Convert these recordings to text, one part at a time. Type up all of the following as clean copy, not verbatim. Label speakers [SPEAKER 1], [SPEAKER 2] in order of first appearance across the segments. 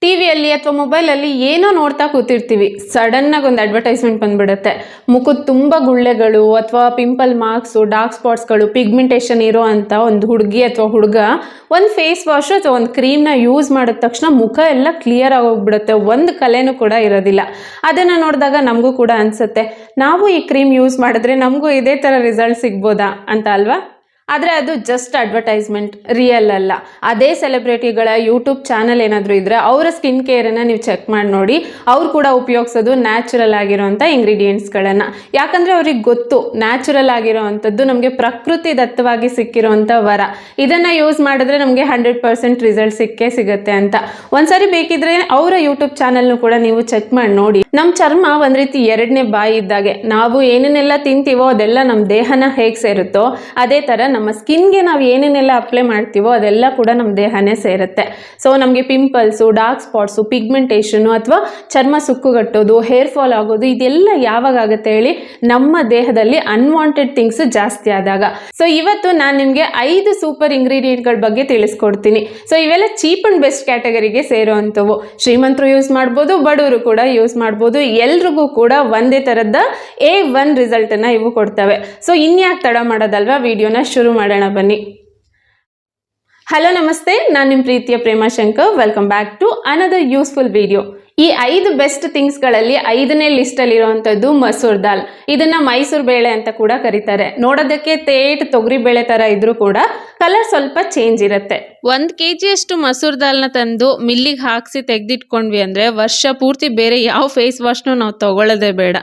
[SPEAKER 1] ಟಿವಿಯಲ್ಲಿ ಅಥವಾ ಮೊಬೈಲಲ್ಲಿ ಏನೋ ನೋಡ್ತಾ ಕೂತಿರ್ತೀವಿ, ಸಡನ್ನಾಗಿ ಒಂದು ಅಡ್ವರ್ಟೈಸ್ಮೆಂಟ್ ಬಂದ್ಬಿಡುತ್ತೆ. ಮುಖದ ತುಂಬ ಗುಳ್ಳೆಗಳು ಅಥವಾ ಪಿಂಪಲ್ ಮಾರ್ಕ್ಸು, ಡಾರ್ಕ್ ಸ್ಪಾಟ್ಸ್ಗಳು, ಪಿಗ್ಮೆಂಟೇಷನ್ ಇರೋ ಅಂತ ಒಂದು ಹುಡುಗಿ ಅಥವಾ ಹುಡುಗ ಒಂದು ಫೇಸ್ ವಾಶ್ ಅಥವಾ ಒಂದು ಕ್ರೀಮ್ನ ಯೂಸ್ ಮಾಡಿದ ತಕ್ಷಣ ಮುಖ ಎಲ್ಲ ಕ್ಲಿಯರ್ ಆಗೋಗ್ಬಿಡುತ್ತೆ, ಒಂದು ಕಲೆನೂ ಕೂಡ ಇರೋದಿಲ್ಲ. ಅದನ್ನು ನೋಡಿದಾಗ ನಮಗೂ ಕೂಡ ಅನಿಸುತ್ತೆ, ನಾವು ಈ ಕ್ರೀಮ್ ಯೂಸ್ ಮಾಡಿದ್ರೆ ನಮಗೂ ಇದೇ ಥರ ರಿಸಲ್ಟ್ ಸಿಗ್ಬೋದಾ ಅಂತ ಅಲ್ವಾ? ಆದರೆ ಅದು ಜಸ್ಟ್ ಅಡ್ವರ್ಟೈಸ್ಮೆಂಟ್, ರಿಯಲ್ ಅಲ್ಲ. ಅದೇ ಸೆಲೆಬ್ರಿಟಿಗಳ ಯೂಟ್ಯೂಬ್ ಚಾನಲ್ ಏನಾದರೂ ಇದ್ದರೆ ಅವರ ಸ್ಕಿನ್ ಕೇರನ್ನು ನೀವು ಚೆಕ್ ಮಾಡಿ ನೋಡಿ. ಅವ್ರು ಕೂಡ ಉಪಯೋಗಿಸೋದು ನ್ಯಾಚುರಲ್ ಆಗಿರೋವಂಥ ಇಂಗ್ರೀಡಿಯೆಂಟ್ಸ್ಗಳನ್ನು. ಯಾಕಂದರೆ ಅವ್ರಿಗೆ ಗೊತ್ತು ನ್ಯಾಚುರಲ್ ಆಗಿರೋ ಅಂಥದ್ದು ನಮಗೆ ಪ್ರಕೃತಿ ದತ್ತವಾಗಿ ಸಿಕ್ಕಿರೋವಂಥ ವರ. ಇದನ್ನು ಯೂಸ್ ಮಾಡಿದ್ರೆ ನಮಗೆ 100% ರಿಸಲ್ಟ್ ಸಿಗುತ್ತೆ ಅಂತ. ಒಂದ್ಸರಿ ಬೇಕಿದ್ರೆ ಅವರ ಯೂಟ್ಯೂಬ್ ಚಾನಲ್ನು ಕೂಡ ನೀವು ಚೆಕ್ ಮಾಡಿ ನೋಡಿ. ನಮ್ಮ ಚರ್ಮ ಒಂದು ರೀತಿ ಎರಡನೇ ಬಾಯಿ ಇದ್ದಾಗೆ. ನಾವು ಏನೇನೆಲ್ಲ ತಿಂತೀವೋ ಅದೆಲ್ಲ ನಮ್ಮ ದೇಹನ ಹೇಗೆ ಸೇರುತ್ತೋ ಅದೇ ಥರ ನಮ್ಮ ಸ್ಕಿನ್ಗೆ ನಾವು ಏನೇನೆಲ್ಲ ಅಪ್ಲೈ ಮಾಡ್ತೀವೋ ಅದೆಲ್ಲ ಕೂಡ ನಮ್ಮ ದೇಹನೇ ಸೇರುತ್ತೆ. ಸೊ ನಮಗೆ ಪಿಂಪಲ್ಸು, ಡಾರ್ಕ್ ಸ್ಪಾಟ್ಸು, ಪಿಗ್ಮೆಂಟೇಷನು ಅಥವಾ ಚರ್ಮ ಸುಕ್ಕುಗಟ್ಟೋದು, ಹೇರ್ ಫಾಲ್ ಆಗೋದು ಇದೆಲ್ಲ ಯಾವಾಗ ಆಗುತ್ತೆ ಹೇಳಿ? ನಮ್ಮ ದೇಹದಲ್ಲಿ ಅನ್ವಾಂಟೆಡ್ ಥಿಂಗ್ಸ್ ಜಾಸ್ತಿ ಆದಾಗ. ಸೊ ಇವತ್ತು ನಾನು ನಿಮಗೆ 5 ಸೂಪರ್ ಇಂಗ್ರೀಡಿಯೆಂಟ್ಗಳ ಬಗ್ಗೆ ತಿಳಿಸ್ಕೊಡ್ತೀನಿ. ಸೊ ಇವೆಲ್ಲ ಚೀಪ್ ಅಂಡ್ ಬೆಸ್ಟ್ ಕ್ಯಾಟಗರಿಗೆ ಸೇರುವಂಥವು. ಶ್ರೀಮಂತರು ಯೂಸ್ ಮಾಡ್ಬೋದು, ಬಡವರು ಕೂಡ ಯೂಸ್ ಮಾಡ್ಬೋದು. ಎಲ್ರಿಗೂ ಕೂಡ ಒಂದೇ ಥರದ A1 ರಿಸಲ್ಟನ್ನು ಇವು ಕೊಡ್ತವೆ. ಸೊ ಇನ್ಯಾಕೆ ತಡ ಮಾಡೋದಲ್ವಾ, ವಿಡಿಯೋನ ಶುರು ಮಾಡೋಣ ಬನ್ನಿ. ಹಲೋ ನಮಸ್ತೆ, ನಾನು ನಿಮ್ಮ ಪ್ರೀತಿಯ Prema Shankar. Welcome back to another useful video. ಈ 5 ಬೆಸ್ಟ್ ಥಿಂಗ್ಸ್ಗಳಲ್ಲಿ 5ನೇ ಲಿಸ್ಟಲ್ಲಿರುವಂಥದ್ದು ಮಸೂರ್ ದಾಲ್. ಇದನ್ನು ಮೈಸೂರು ಬೇಳೆ ಅಂತ ಕೂಡ ಕರೀತಾರೆ. ನೋಡೋದಕ್ಕೆ ತೇಟ್ ತೊಗರಿ ಬೇಳೆ ಥರ ಇದ್ರೂ ಕೂಡ ಕಲರ್ ಸ್ವಲ್ಪ ಚೇಂಜ್ ಇರುತ್ತೆ. 1 kg ಅಷ್ಟು ಮಸೂರ್ ದಾಲ್ನ ತಂದು ಮಿಲ್ಲಿಗೆ ಹಾಕಿಸಿ ತೆಗೆದಿಟ್ಕೊಂಡ್ವಿ ಅಂದರೆ ವರ್ಷ ಪೂರ್ತಿ ಬೇರೆ ಯಾವ ಫೇಸ್ ವಾಶ್ನೂ ನಾವು ತೊಗೊಳ್ಳೋದೇ ಬೇಡ.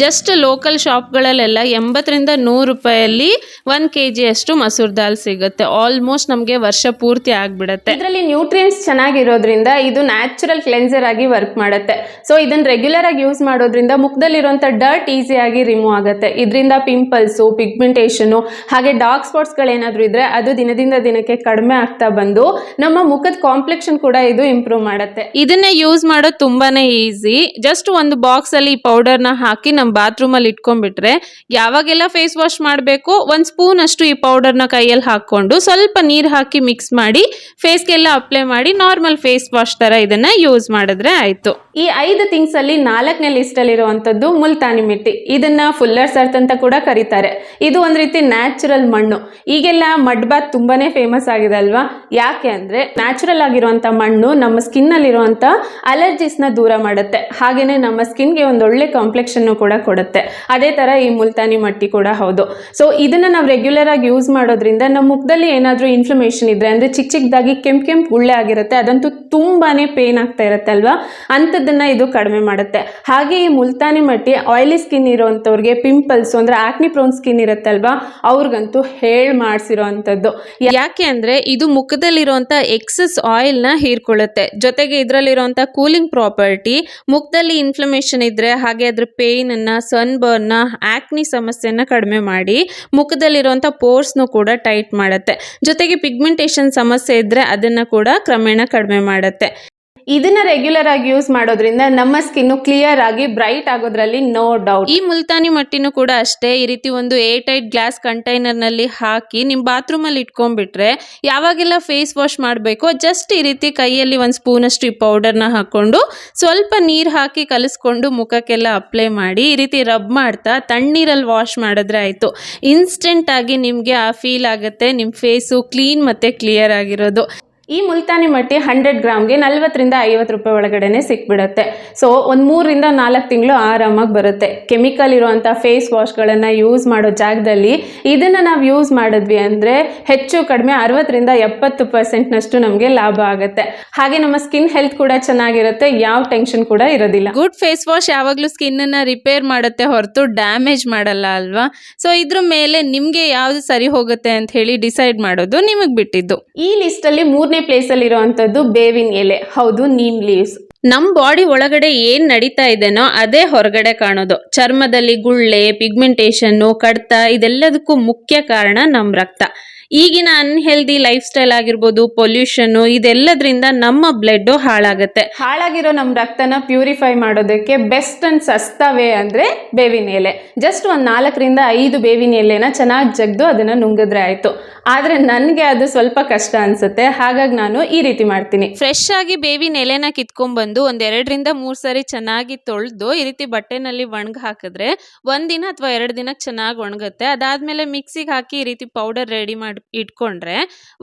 [SPEAKER 1] ಜಸ್ಟ್ ಲೋಕಲ್ ಶಾಪ್ಗಳಲ್ಲೆಲ್ಲ 80ರಿಂದ 100 ರೂಪಾಯಲ್ಲಿ 1 kg ಅಷ್ಟು ಮಸೂರ್ ದಾಲ್ ಸಿಗುತ್ತೆ. ಆಲ್ಮೋಸ್ಟ್ ನಮಗೆ ವರ್ಷ ಪೂರ್ತಿ ಆಗಿಬಿಡುತ್ತೆ. ಇದರಲ್ಲಿ ನ್ಯೂಟ್ರಿಯೆಂಟ್ಸ್ ಚೆನ್ನಾಗಿರೋದ್ರಿಂದ ಇದು ನ್ಯಾಚುರಲ್ ಕ್ಲೆನ್ಸರ್ ಆಗಿ ವರ್ಕ್ ಮಾಡುತ್ತೆ. ಸೊ ಇದನ್ನು ರೆಗ್ಯುಲರ್ ಆಗಿ ಯೂಸ್ ಮಾಡೋದ್ರಿಂದ ಮುಖದಲ್ಲಿರುವಂಥ ಡರ್ಟ್ ಈಸಿಯಾಗಿ ರಿಮೂವ್ ಆಗುತ್ತೆ. ಇದರಿಂದ ಪಿಂಪಲ್ಸು, ಪಿಗ್ಮೆಂಟೇಷನು ಹಾಗೆ ಡಾರ್ಕ್ ಸ್ಪಾಟ್ಸ್ಗಳೇನಾದರೂ ಇದ್ದರೆ ಅದು ದಿನದಿಂದ ದಿನಕ್ಕೆ ಕಡಿಮೆ ಆಗ್ತಾ ಬಂದು ನಮ್ಮ ಮುಖದ ಕಾಂಪ್ಲೆಕ್ಷನ್ ಕೂಡ ಇದು ಇಂಪ್ರೂವ್ ಮಾಡುತ್ತೆ. ಇದನ್ನ ಯೂಸ್ ಮಾಡೋದು ತುಂಬಾನೇ ಈಸಿ. ಜಸ್ಟ್ ಒಂದು ಬಾಕ್ಸ್ ಅಲ್ಲಿ ಈ ಪೌಡರ್ನ ಹಾಕಿ ನಮ್ಮ ಬಾತ್ರೂಮ್ ಅಲ್ಲಿ ಇಟ್ಕೊಂಡ್ಬಿಟ್ರೆ ಯಾವಾಗೆಲ್ಲ ಫೇಸ್ ವಾಶ್ ಮಾಡಬೇಕು 1 ಸ್ಪೂನ್ ಅಷ್ಟು ಈ ಪೌಡರ್ನ ಕೈಯಲ್ಲಿ ಹಾಕೊಂಡು ಸ್ವಲ್ಪ ನೀರು ಹಾಕಿ ಮಿಕ್ಸ್ ಮಾಡಿ ಫೇಸ್ಗೆಲ್ಲ ಅಪ್ಲೈ ಮಾಡಿ ನಾರ್ಮಲ್ ಫೇಸ್ ವಾಶ್ ತರ ಇದನ್ನ ಯೂಸ್ ಮಾಡಿದ್ರೆ ಆಯ್ತು. ಈ 5 ಥಿಂಗ್ಸ್ ಅಲ್ಲಿ 4ನೇ ಲಿಸ್ಟ್ ಅಲ್ಲಿ ಇರುವಂತದ್ದು ಮುಲ್ತಾನಿ ಮಿಟ್ಟಿ. ಇದನ್ನ ಫುಲ್ಲರ್ಸ್ ಅರ್ತ್ ಅಂತ ಕೂಡ ಕರೀತಾರೆ. ಇದು ಒಂದ್ ರೀತಿ ನ್ಯಾಚುರಲ್ ಮಣ್ಣು. ಈಗೆಲ್ಲ ಮಡ್ ಬಾತ್ ತುಂಬಾನೇ ಫೇಮಸ್ ಆಗಿದೆ ಅಲ್ವಾ? ಯಾಕೆ ಅಂದ್ರೆ ನ್ಯಾಚುರಲ್ ಆಗಿರುವಂತ ಮಣ್ಣು ನಮ್ಮ ಸ್ಕಿನ್ ಅಲ್ಲಿ ಇರುವಂತ ಅಲರ್ಜೀಸ್ ನ ದೂರ ಮಾಡುತ್ತೆ. ಹಾಗೇನೆ ನಮ್ಮ ಸ್ಕಿನ್ಗೆ ಒಂದೊಳ್ಳೆ ಕಾಂಪ್ಲೆಕ್ಷನ್ ಕೂಡ ಕೊಡುತ್ತೆ. ಅದೇ ತರ ಈ ಮುಲ್ತಾನಿ ಮಟ್ಟಿ ಕೂಡ ಹೌದು. ಸೊ ಇದನ್ನ ನಾವು ರೆಗ್ಯುಲರ್ ಆಗಿ ಯೂಸ್ ಮಾಡೋದ್ರಿಂದ ನಮ್ಮ ಮುಖದಲ್ಲಿ ಏನಾದ್ರೂ ಇನ್ಫ್ಲಮೇಷನ್ ಇದ್ರೆ ಅಂದ್ರೆ ಚಿಕ್ಕದಾಗಿ ಕೆಂಪು ಗುಳ್ಳೆ ಆಗಿರುತ್ತೆ, ಅದಂತೂ ತುಂಬಾನೇ ಪೇನ್ ಆಗ್ತಾ ಇರುತ್ತೆ ಅಲ್ವಾ? ಅಂಥದ್ದನ್ನ ಇದು ಕಡಿಮೆ ಮಾಡುತ್ತೆ. ಹಾಗೆ ಈ ಮುಲ್ತಾನಿ ಮಟ್ಟಿ ಆಯಿಲಿ ಸ್ಕಿನ್ ಇರೋಂಥವ್ರಿಗೆ, ಪಿಂಪಲ್ಸ್ ಅಂದ್ರೆ ಆಕ್ನಿ ಪ್ರೋನ್ ಸ್ಕಿನ್ ಇರುತ್ತೆ ಅಲ್ವಾ, ಅವ್ರಿಗಂತೂ ಮಾಡಿಸಿರೋ ಅಂಥದ್ದು. ಯಾಕೆ ಅಂದ್ರೆ ಇದು ಮುಖದಲ್ಲಿರುವಂಥ ಎಕ್ಸಸ್ ಆಯಿಲ್ನ ಹೀರ್ಕೊಳ್ಳುತ್ತೆ. ಜೊತೆಗೆ ಇದರಲ್ಲಿರುವಂಥ ಕೂಲಿಂಗ್ ಪ್ರಾಪರ್ಟಿ ಮುಖದಲ್ಲಿ ಇನ್ಫ್ಲಮೇಷನ್ ಇದ್ರೆ ಹಾಗೆ ಅದ್ರ ಪೇಯ್ನನ್ನ, ಸನ್ಬರ್ನ್ನ, ಆಕ್ನಿ ಸಮಸ್ಯೆನ ಕಡಿಮೆ ಮಾಡಿ ಮುಖದಲ್ಲಿರುವಂಥ ಪೋರ್ಸ್ನು ಕೂಡ ಟೈಟ್ ಮಾಡುತ್ತೆ. ಜೊತೆಗೆ ಪಿಗ್ಮೆಂಟೇಷನ್ ಸಮಸ್ಯೆ ಇದ್ರೆ ಅದನ್ನ ಕೂಡ ಕ್ರಮೇಣ ಕಡಿಮೆ ಮಾಡುತ್ತೆ. ಇದನ್ನ ರೆಗ್ಯುಲರ್ ಆಗಿ ಯೂಸ್ ಮಾಡೋದ್ರಿಂದ ನಮ್ಮ ಸ್ಕಿನ್ ಕ್ಲಿಯರ್ ಆಗಿ ಬ್ರೈಟ್ ಆಗೋದ್ರಲ್ಲಿ ನೋ ಡೌಟ್. ಈ ಮುಲ್ತಾನಿ ಮಟ್ಟಿನೂ ಕೂಡ ಅಷ್ಟೇ. ಈ ರೀತಿ ಒಂದು ಏರ್ಟೈಟ್ ಗ್ಲಾಸ್ ಕಂಟೈನರ್ ನಲ್ಲಿ ಹಾಕಿ ನಿಮ್ಮ ಬಾತ್ರೂಮ್ ಅಲ್ಲಿ ಇಟ್ಕೊಂಡ್ಬಿಟ್ರೆ ಯಾವಾಗೆಲ್ಲ ಫೇಸ್ ವಾಶ್ ಮಾಡಬೇಕು ಜಸ್ಟ್ ಈ ರೀತಿ ಕೈಯಲ್ಲಿ 1 ಸ್ಪೂನ್ ಅಷ್ಟು ಈ ಪೌಡರ್ನ ಹಾಕೊಂಡು ಸ್ವಲ್ಪ ನೀರು ಹಾಕಿ ಕಲಿಸ್ಕೊಂಡು ಮುಖಕ್ಕೆಲ್ಲ ಅಪ್ಲೈ ಮಾಡಿ ಈ ರೀತಿ ರಬ್ ಮಾಡ್ತಾ ತಣ್ಣೀರಲ್ಲಿ ವಾಶ್ ಮಾಡಿದ್ರೆ ಆಯ್ತು. ಇನ್ಸ್ಟೆಂಟ್ ಆಗಿ ನಿಮಗೆ ಆ ಫೀಲ್ ಆಗುತ್ತೆ, ನಿಮ್ಮ ಫೇಸು ಕ್ಲೀನ್ ಮತ್ತೆ ಕ್ಲಿಯರ್ ಆಗಿರೋದು. ಈ ಮುಲ್ತಾನಿ ಮಟ್ಟಿ 100 ಗ್ರಾಮ್ಗೆ 40ರಿಂದ 50 ರೂಪಾಯಿ ಒಳಗಡೆನೆ ಸಿಕ್ಬಿಡುತ್ತೆ. ಸೊ ಒಂದು 3ರಿಂದ 4 ತಿಂಗಳು ಆರಾಮಾಗಿ ಬರುತ್ತೆ. ಕೆಮಿಕಲ್ ಇರುವಂಥ ಫೇಸ್ ವಾಶ್ಗಳನ್ನು ಯೂಸ್ ಮಾಡೋ ಜಾಗದಲ್ಲಿ ಇದನ್ನು ನಾವು ಯೂಸ್ ಮಾಡಿದ್ವಿ ಅಂದರೆ ಹೆಚ್ಚು ಕಡಿಮೆ 60ರಿಂದ 70% ನಮಗೆ ಲಾಭ ಆಗುತ್ತೆ. ಹಾಗೆ ನಮ್ಮ ಸ್ಕಿನ್ ಹೆಲ್ತ್ ಕೂಡ ಚೆನ್ನಾಗಿರುತ್ತೆ, ಯಾವ ಟೆನ್ಷನ್ ಕೂಡ ಇರೋದಿಲ್ಲ. ಗುಡ್ ಫೇಸ್ ವಾಶ್ ಯಾವಾಗಲೂ ಸ್ಕಿನ್ನನ್ನು ರಿಪೇರ್ ಮಾಡುತ್ತೆ ಹೊರತು ಡ್ಯಾಮೇಜ್ ಮಾಡಲ್ಲ ಅಲ್ವಾ? ಸೊ ಇದ್ರ ಮೇಲೆ ನಿಮಗೆ ಯಾವುದು ಸರಿ ಹೋಗುತ್ತೆ ಅಂತ ಹೇಳಿ ಡಿಸೈಡ್ ಮಾಡೋದು ನಿಮಗೆ ಬಿಟ್ಟಿದ್ದು. ಈ ಲಿಸ್ಟಲ್ಲಿ 3ನೇ ಪ್ಲೇಸ್ ಅಲ್ಲಿ ಇರುವಂತದ್ದು ಬೇವಿನ ಎಲೆ. ಹೌದು, ನೀಮ್ ಲೀವ್ಸ್. ನಮ್ಮ ಬಾಡಿ ಒಳಗಡೆ ಏನ್ ನಡೀತಾ ಇದೆನೋ ಅದೇ ಹೊರಗಡೆ ಕಾಣೋದು. ಚರ್ಮದಲ್ಲಿ ಗುಳ್ಳೆ, ಪಿಗ್ಮೆಂಟೇಷನ್ನು, ಕಡ್ತ ಇದೆಲ್ಲದಕ್ಕೂ ಮುಖ್ಯ ಕಾರಣ ನಮ್ಮ ರಕ್ತ. ಈಗಿನ ಅನ್ಹೆಲ್ದಿ ಲೈಫ್ ಸ್ಟೈಲ್ ಆಗಿರ್ಬೋದು, ಪೊಲ್ಯೂಷನ್, ಇದೆಲ್ಲದ್ರಿಂದ ನಮ್ಮ ಬ್ಲಡ್ ಹಾಳಾಗುತ್ತೆ. ಹಾಳಾಗಿರೋ ನಮ್ಮ ರಕ್ತನ ಪ್ಯೂರಿಫೈ ಮಾಡೋದಕ್ಕೆ ಬೆಸ್ಟ್ ಅಂಡ್ ಸಸ್ತಾ ವೇ ಅಂದ್ರೆ ಬೇವಿನ ಎಲೆ. ಜಸ್ಟ್ ಒಂದು 4ರಿಂದ 5 ಬೇವಿನ ಎಲೆನ ಚೆನ್ನಾಗಿ ಜಗ್ದು ಅದನ್ನ ನುಂಗಿದ್ರೆ ಆಯ್ತು. ಆದ್ರೆ ನನಗೆ ಅದು ಸ್ವಲ್ಪ ಕಷ್ಟ ಅನ್ಸುತ್ತೆ, ಹಾಗಾಗಿ ನಾನು ಈ ರೀತಿ ಮಾಡ್ತೀನಿ. ಫ್ರೆಶ್ ಆಗಿ ಬೇವಿನ ಎಲೆನ ಕಿತ್ಕೊಂಡ್ಬಂದು ಒಂದ್ 2ರಿಂದ 3 ಸರಿ ಚೆನ್ನಾಗಿ ತೊಳೆದು ಈ ರೀತಿ ಬಟ್ಟೆನಲ್ಲಿ ಒಣಗಿ ಹಾಕಿದ್ರೆ 1 ದಿನ ಅಥವಾ 2 ದಿನಕ್ಕೆ ಚೆನ್ನಾಗಿ ಒಣಗುತ್ತೆ. ಅದಾದ್ಮೇಲೆ ಮಿಕ್ಸಿಗೆ ಹಾಕಿ ಈ ರೀತಿ ಪೌಡರ್ ರೆಡಿ ಮಾಡಿ ಇಟ್ಕೊಂಡ್ರೆ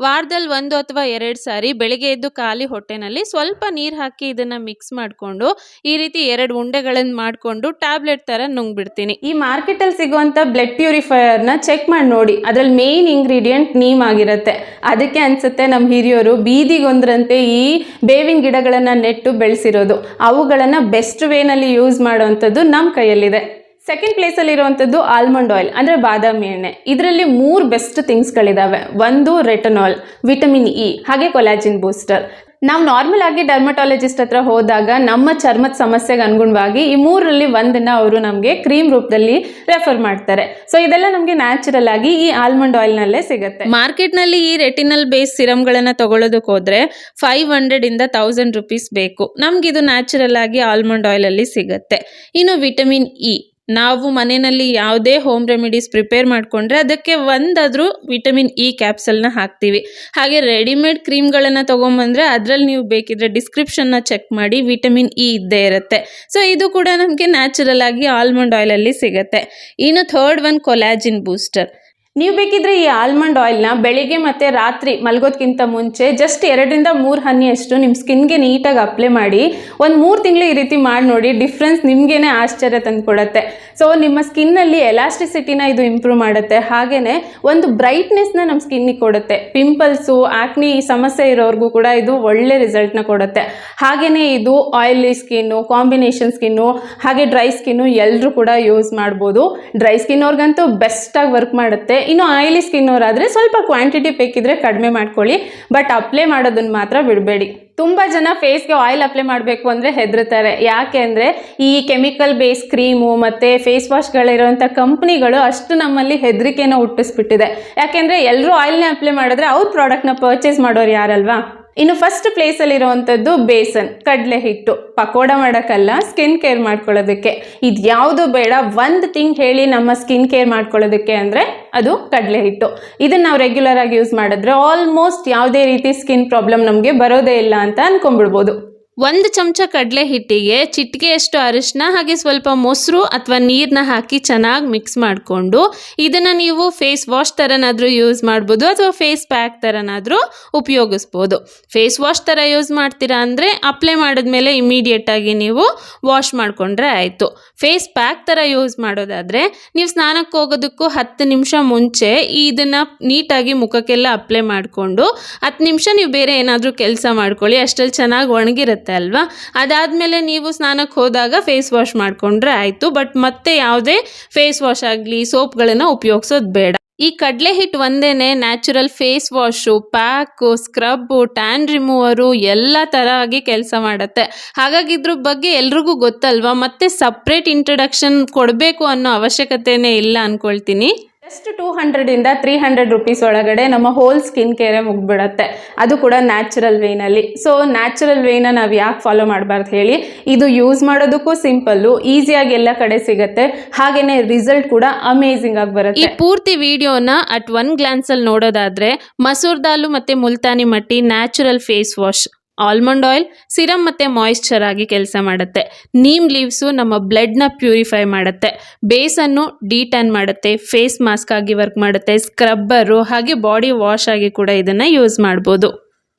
[SPEAKER 1] ವಾರದಲ್ಲಿ 1 ಅಥವಾ 2 ಸಾರಿ ಬೆಳಿಗ್ಗೆ ಎದ್ದು ಖಾಲಿ ಹೊಟ್ಟೆನಲ್ಲಿ ಸ್ವಲ್ಪ ನೀರು ಹಾಕಿ ಇದನ್ನ ಮಿಕ್ಸ್ ಮಾಡ್ಕೊಂಡು ಈ ರೀತಿ 2 ಉಂಡೆಗಳನ್ನ ಮಾಡ್ಕೊಂಡು ಟ್ಯಾಬ್ಲೆಟ್ ತರ ನುಂಗ್ಬಿಡ್ತೀನಿ. ಈ ಮಾರ್ಕೆಟ್ ಅಲ್ಲಿ ಸಿಗುವಂತ ಬ್ಲಡ್ ಪ್ಯೂರಿಫೈಯರ್ ನ ಚೆಕ್ ಮಾಡಿ ನೋಡಿ, ಅದ್ರಲ್ಲಿ ಮೇನ್ ಇಂಗ್ರೀಡಿಯೆಂಟ್ ನೀಮ್ ಆಗಿರುತ್ತೆ. ಅದಕ್ಕೆ ಅನ್ಸುತ್ತೆ ನಮ್ಮ ಹಿರಿಯರು ಬೀದಿಗೊಂದ್ರಂತೆ ಈ ಬೇವಿನ ಗಿಡಗಳನ್ನ ನೆಟ್ಟು ಬೆಳೆಸಿರೋದು. ಅವುಗಳನ್ನ ಬೆಸ್ಟ್ ವೇನಲ್ಲಿ ಯೂಸ್ ಮಾಡುವಂಥದ್ದು ನಮ್ಮ ಕೈಯಲ್ಲಿದೆ. ಸೆಕೆಂಡ್ ಪ್ಲೇಸಲ್ಲಿ ಇರುವಂಥದ್ದು ಆಲ್ಮಂಡ್ ಆಯಿಲ್ ಅಂದರೆ ಬಾದಾಮಿ ಎಣ್ಣೆ. ಇದರಲ್ಲಿ 3 ಬೆಸ್ಟ್ ಥಿಂಗ್ಸ್ಗಳಿದ್ದಾವೆ. ಒಂದು ರೆಟನಾಲ್, ವಿಟಮಿನ್ ಇ, ಹಾಗೆ ಕೊಲಾಜಿನ್ ಬೂಸ್ಟರ್. ನಾವು ನಾರ್ಮಲ್ ಆಗಿ ಡರ್ಮಟಾಲಜಿಸ್ಟ್ ಹತ್ರ ಹೋದಾಗ ನಮ್ಮ ಚರ್ಮದ ಸಮಸ್ಯೆಗೆ ಅನುಗುಣವಾಗಿ ಈ 3ರಲ್ಲಿ ಒಂದನ್ನ ಅವರು ನಮಗೆ ಕ್ರೀಮ್ ರೂಪದಲ್ಲಿ ರೆಫರ್ ಮಾಡ್ತಾರೆ. ಸೊ ಇದೆಲ್ಲ ನಮಗೆ ನ್ಯಾಚುರಲ್ ಆಗಿ ಈ ಆಲ್ಮಂಡ್ ಆಯಿಲ್ನಲ್ಲೇ ಸಿಗುತ್ತೆ. ಮಾರ್ಕೆಟ್ನಲ್ಲಿ ಈ ರೆಟಿನಲ್ ಬೇಸ್ ಸಿರಮ್ಗಳನ್ನು ತಗೊಳ್ಳೋದಕ್ಕೆ ಹೋದ್ರೆ 500 ಇಂದ 1000 ರೂಪೀಸ್ ಬೇಕು. ನಮಗಿದು ನ್ಯಾಚುರಲ್ ಆಗಿ ಆಲ್ಮಂಡ್ ಆಯಿಲಲ್ಲಿ ಸಿಗುತ್ತೆ. ಇನ್ನು ವಿಟಮಿನ್ ಇ, ನಾವು ಮನೆಯಲ್ಲಿ ಯಾವುದೇ ಹೋಮ್ ರೆಮಿಡೀಸ್ ಪ್ರಿಪೇರ್ ಮಾಡಿಕೊಂಡ್ರೆ ಅದಕ್ಕೆ ಒಂದಾದರೂ ವಿಟಮಿನ್ ಇ ಕ್ಯಾಪ್ಸಲ್ನ ಹಾಕ್ತೀವಿ. ಹಾಗೆ ರೆಡಿಮೇಡ್ ಕ್ರೀಮ್ಗಳನ್ನು ತೊಗೊಂಬಂದರೆ ಅದರಲ್ಲಿ ನೀವು ಬೇಕಿದ್ರೆ ಡಿಸ್ಕ್ರಿಪ್ಷನ್ನ ಚೆಕ್ ಮಾಡಿ, ವಿಟಮಿನ್ ಇ ಇದ್ದೇ ಇರುತ್ತೆ. ಸೊ ಇದು ಕೂಡ ನಮಗೆ ನ್ಯಾಚುರಲ್ ಆಗಿ ಆಲ್ಮಂಡ್ ಆಯಿಲಲ್ಲಿ ಸಿಗುತ್ತೆ. ಇನ್ನು ಥರ್ಡ್ ಒನ್ ಕೊಲಾಜಿನ್ ಬೂಸ್ಟರ್. ನೀವು ಬೇಕಿದ್ರೆ ಈ ಆಲ್ಮಂಡ್ ಆಯಿಲ್ನ ಬೆಳಿಗ್ಗೆ ಮತ್ತು ರಾತ್ರಿ ಮಲಗೋದಕ್ಕಿಂತ ಮುಂಚೆ ಜಸ್ಟ್ 2ರಿಂದ 3 ಹನಿಯಷ್ಟು ನಿಮ್ಮ ಸ್ಕಿನ್ಗೆ ನೀಟಾಗಿ ಅಪ್ಲೈ ಮಾಡಿ ಒಂದು 3 ತಿಂಗಳು ಈ ರೀತಿ ಮಾಡಿ ನೋಡಿ. ಡಿಫ್ರೆನ್ಸ್ ನಿಮಗೇನೆ ಆಶ್ಚರ್ಯ ತಂದುಕೊಡುತ್ತೆ. ಸೊ ನಿಮ್ಮ ಸ್ಕಿನ್ನಲ್ಲಿ ಎಲಾಸ್ಟಿಸಿಟಿನ ಇದು ಇಂಪ್ರೂವ್ ಮಾಡುತ್ತೆ. ಹಾಗೆಯೇ ಒಂದು ಬ್ರೈಟ್ನೆಸ್ನ ನಮ್ಮ ಸ್ಕಿನ್ನಿಗೆ ಕೊಡುತ್ತೆ. ಪಿಂಪಲ್ಸು, ಆಕ್ನಿ ಈ ಸಮಸ್ಯೆ ಇರೋರ್ಗೂ ಕೂಡ ಇದು ಒಳ್ಳೆ ರಿಸಲ್ಟ್ನ ಕೊಡುತ್ತೆ. ಹಾಗೆಯೇ ಇದು ಆಯಿಲಿ ಸ್ಕಿನ್ನು, ಕಾಂಬಿನೇಷನ್ ಸ್ಕಿನ್ನು, ಹಾಗೆ ಡ್ರೈ ಸ್ಕಿನ್ನು ಎಲ್ಲರೂ ಕೂಡ ಯೂಸ್ ಮಾಡ್ಬೋದು. ಡ್ರೈ ಸ್ಕಿನ್ ಅವ್ರಿಗಂತೂ ಬೆಸ್ಟಾಗಿ ವರ್ಕ್ ಮಾಡುತ್ತೆ. ಇನ್ನು ಆಯಿಲಿ ಸ್ಕಿನ್ ಅವರಾದರೆ ಸ್ವಲ್ಪ ಕ್ವಾಂಟಿಟಿ ಬೇಕಿದ್ರೆ ಕಡಿಮೆ ಮಾಡ್ಕೊಳ್ಳಿ, ಬಟ್ ಅಪ್ಲೈ ಮಾಡೋದನ್ನ ಮಾತ್ರ ಬಿಡಬೇಡಿ. ತುಂಬ ಜನ ಫೇಸ್ಗೆ ಆಯಿಲ್ ಅಪ್ಲೈ ಮಾಡಬೇಕು ಅಂದರೆ ಹೆದರ್ತಾರೆ. ಯಾಕೆ ಅಂದರೆ ಈ ಕೆಮಿಕಲ್ ಬೇಸ್ ಕ್ರೀಮು ಮತ್ತು ಫೇಸ್ ವಾಶ್ಗಳಿರೋಂಥ ಕಂಪ್ನಿಗಳು ಅಷ್ಟು ನಮ್ಮಲ್ಲಿ ಹೆದರಿಕೆನ ಹುಟ್ಟಿಸ್ಬಿಟ್ಟಿದೆ. ಯಾಕೆಂದರೆ ಎಲ್ಲರೂ ಆಯಿಲ್ನೇ ಅಪ್ಲೈ ಮಾಡಿದ್ರೆ ಅವ್ರ ಪ್ರಾಡಕ್ಟ್ನ ಪರ್ಚೇಸ್ ಮಾಡೋರು ಯಾರಲ್ವಾ. ಇನ್ನು ಫಸ್ಟ್ ಪ್ಲೇಸಲ್ಲಿರುವಂಥದ್ದು ಬೇಸನ್, ಕಡಲೆ ಹಿಟ್ಟು. ಪಕೋಡ ಮಾಡೋಕ್ಕಲ್ಲ, ಸ್ಕಿನ್ ಕೇರ್ ಮಾಡ್ಕೊಳ್ಳೋದಕ್ಕೆ. ಇದು ಯಾವುದು ಬೇಡ, ಒಂದು ಥಿಂಗ್ ಹೇಳಿ ನಮ್ಮ ಸ್ಕಿನ್ ಕೇರ್ ಮಾಡ್ಕೊಳ್ಳೋದಕ್ಕೆ ಅಂದರೆ ಅದು ಕಡಲೆ ಹಿಟ್ಟು. ಇದನ್ನು ನಾವು ರೆಗ್ಯುಲರ್ ಆಗಿ ಯೂಸ್ ಮಾಡಿದ್ರೆ ಆಲ್ಮೋಸ್ಟ್ ಯಾವುದೇ ರೀತಿ ಸ್ಕಿನ್ ಪ್ರಾಬ್ಲಮ್ ನಮಗೆ ಬರೋದೇ ಇಲ್ಲ ಅಂತ ಅನ್ಕೊಂಡ್ಬಿಡ್ಬೋದು. 1 ಚಮಚ ಕಡಲೆ ಹಿಟ್ಟಿಗೆ ಚಿಟಿಕೆಯಷ್ಟು ಅರಿಶಿನ ಹಾಗೆ ಸ್ವಲ್ಪ ಮೊಸರು ಅಥವಾ ನೀರನ್ನ ಹಾಕಿ ಚೆನ್ನಾಗಿ ಮಿಕ್ಸ್ ಮಾಡಿಕೊಂಡು ಇದನ್ನು ನೀವು ಫೇಸ್ ವಾಶ್ ಥರನಾದರೂ ಯೂಸ್ ಮಾಡ್ಬೋದು ಅಥವಾ ಫೇಸ್ ಪ್ಯಾಕ್ ಥರನಾದರೂ ಉಪಯೋಗಿಸ್ಬೋದು. ಫೇಸ್ ವಾಶ್ ಥರ ಯೂಸ್ ಮಾಡ್ತೀರಾ ಅಂದರೆ ಅಪ್ಲೈ ಮಾಡಿದ್ಮೇಲೆ ಇಮಿಡಿಯೇಟಾಗಿ ನೀವು ವಾಶ್ ಮಾಡಿಕೊಂಡ್ರೆ ಆಯಿತು. ಫೇಸ್ ಪ್ಯಾಕ್ ಥರ ಯೂಸ್ ಮಾಡೋದಾದರೆ ನೀವು ಸ್ನಾನಕ್ಕೆ ಹೋಗೋದಕ್ಕೂ 10 ನಿಮಿಷ ಮುಂಚೆ ಇದನ್ನು ನೀಟಾಗಿ ಮುಖಕ್ಕೆಲ್ಲ ಅಪ್ಲೈ ಮಾಡಿಕೊಂಡು 10 ನಿಮಿಷ ನೀವು ಬೇರೆ ಏನಾದರೂ ಕೆಲಸ ಮಾಡ್ಕೊಳ್ಳಿ, ಅಷ್ಟರಲ್ಲಿ ಚೆನ್ನಾಗಿ ಒಣಗಿರುತ್ತೆ ಅಲ್ವಾ. ಅದಾದಮೇಲೆ ನೀವು ಸ್ನಾನಕ್ಕೆ ಹೋದಾಗ ಫೇಸ್ ವಾಶ್ ಮಾಡಿಕೊಂಡ್ರೆ ಆಯಿತು. ಬಟ್ ಮತ್ತೆ ಯಾವುದೇ ಫೇಸ್ ವಾಶ್ ಆಗಲಿ ಸೋಪ್ಗಳನ್ನು ಉಪಯೋಗಿಸೋದು ಬೇಡ. ಈ ಕಡಲೆ ಹಿಟ್ಟು ಒಂದೇನೆ natural face wash, pack, scrub, tan remover ಎಲ್ಲ ಥರ ಆಗಿ ಕೆಲಸ ಮಾಡುತ್ತೆ. ಹಾಗಾಗಿ ಇದ್ರ ಬಗ್ಗೆ ಎಲ್ರಿಗೂ ಗೊತ್ತಲ್ವಾ, ಮತ್ತೆ ಸಪ್ರೇಟ್ ಇಂಟ್ರಡಕ್ಷನ್ ಕೊಡಬೇಕು ಅನ್ನೋ ಅವಶ್ಯಕತೆನೇ ಇಲ್ಲ ಅಂದ್ಕೊಳ್ತೀನಿ. ಜಸ್ಟ್ 200 ಇಂದ 300 ರೂಪೀಸ್ ಒಳಗಡೆ ನಮ್ಮ ಹೋಲ್ ಸ್ಕಿನ್ ಕೇರೇ ಮುಗ್ಬಿಡತ್ತೆ, ಅದು ಕೂಡ ನ್ಯಾಚುರಲ್ ವೇನಲ್ಲಿ. ಸೊ ನ್ಯಾಚುರಲ್ ವೇನ ನಾವು ಯಾಕೆ ಫಾಲೋ ಮಾಡಬಾರ್ದು ಹೇಳಿ. ಇದು ಯೂಸ್ ಮಾಡೋದಕ್ಕೂ ಸಿಂಪಲ್ಲು, ಈಸಿಯಾಗಿ ಎಲ್ಲ ಕಡೆ ಸಿಗುತ್ತೆ, ಹಾಗೆಯೇ ರಿಸಲ್ಟ್ ಕೂಡ ಅಮೇಝಿಂಗ್ ಆಗಿ ಬರುತ್ತೆ. ಈ ಪೂರ್ತಿ ವಿಡಿಯೋನ ಅಟ್ 1 ಗ್ಲಾನ್ಸಲ್ಲಿ ನೋಡೋದಾದರೆ ಮಸೂರ್ ದಾಲು ಮತ್ತು Multani mitti natural face wash, almond oil serum ಮತ್ತು ಮಾಯಿಶ್ಚರ್ ಆಗಿ ಕೆಲಸ ಮಾಡುತ್ತೆ. ನೀಮ್ ಲೀವ್ಸು ನಮ್ಮ ಬ್ಲಡ್ನ ಪ್ಯೂರಿಫೈ ಮಾಡುತ್ತೆ. ಬೇಸನ್ನು ಡಿಟ್ಯಾನ್ ಮಾಡುತ್ತೆ. ಫೇಸ್ ಮಾಸ್ಕ್ ಆಗಿ ವರ್ಕ್ ಮಾಡುತ್ತೆ. ಸ್ಕ್ರಬ್ಬರು ಹಾಗೆ ಬಾಡಿ ವಾಶ್ ಆಗಿ ಕೂಡ ಇದನ್ನು ಯೂಸ್ ಮಾಡ್ಬೋದು.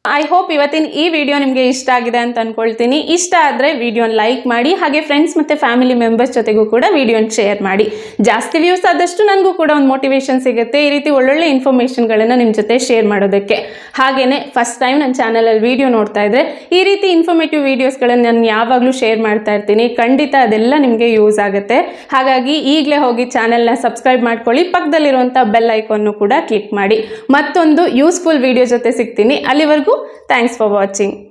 [SPEAKER 1] ಐ ಹೋಪ್ ಇವತ್ತಿನ ಈ ವಿಡಿಯೋ ನಿಮಗೆ ಇಷ್ಟ ಆಗಿದೆ ಅಂತ ಅಂದ್ಕೊಳ್ತೀನಿ. ಇಷ್ಟ ಆದರೆ ವಿಡಿಯೋನ ಲೈಕ್ ಮಾಡಿ, ಹಾಗೆ ಫ್ರೆಂಡ್ಸ್ ಮತ್ತು ಫ್ಯಾಮಿಲಿ ಮೆಂಬರ್ಸ್ ಜೊತೆಗೂ ಕೂಡ ವಿಡಿಯೋನ ಶೇರ್ ಮಾಡಿ. ಜಾಸ್ತಿ ವ್ಯೂಸ್ ಆದಷ್ಟು ನನಗೂ ಕೂಡ ಒಂದು ಮೋಟಿವೇಶನ್ ಸಿಗುತ್ತೆ ಈ ರೀತಿ ಒಳ್ಳೊಳ್ಳೆ ಇನ್ಫಾರ್ಮೇಷನ್ಗಳನ್ನು ನಿಮ್ಮ ಜೊತೆ ಶೇರ್ ಮಾಡೋದಕ್ಕೆ. ಹಾಗೆಯೇ ಫಸ್ಟ್ ಟೈಮ್ ನನ್ನ ಚಾನಲಲ್ಲಿ ವಿಡಿಯೋ ನೋಡ್ತಾ ಇದ್ದರೆ ಈ ರೀತಿ ಇನ್ಫಾರ್ಮೇಟಿವ್ ವೀಡಿಯೋಸ್ಗಳನ್ನು ನಾನು ಯಾವಾಗಲೂ ಶೇರ್ ಮಾಡ್ತಾ ಇರ್ತೀನಿ. ಖಂಡಿತ ಅದೆಲ್ಲ ನಿಮಗೆ ಯೂಸ್ ಆಗುತ್ತೆ. ಹಾಗಾಗಿ ಈಗಲೇ ಹೋಗಿ ಚಾನಲ್ನ ಸಬ್ಸ್ಕ್ರೈಬ್ ಮಾಡ್ಕೊಳ್ಳಿ, ಪಕ್ಕದಲ್ಲಿರುವಂಥ ಬೆಲ್ ಐಕಾನ್ನು ಕೂಡ ಕ್ಲಿಕ್ ಮಾಡಿ. ಮತ್ತೊಂದು ಯೂಸ್ಫುಲ್ ವಿಡಿಯೋ ಜೊತೆ ಸಿಗ್ತೀನಿ. ಅಲ್ಲಿವರೆಗೂ thanks for watching.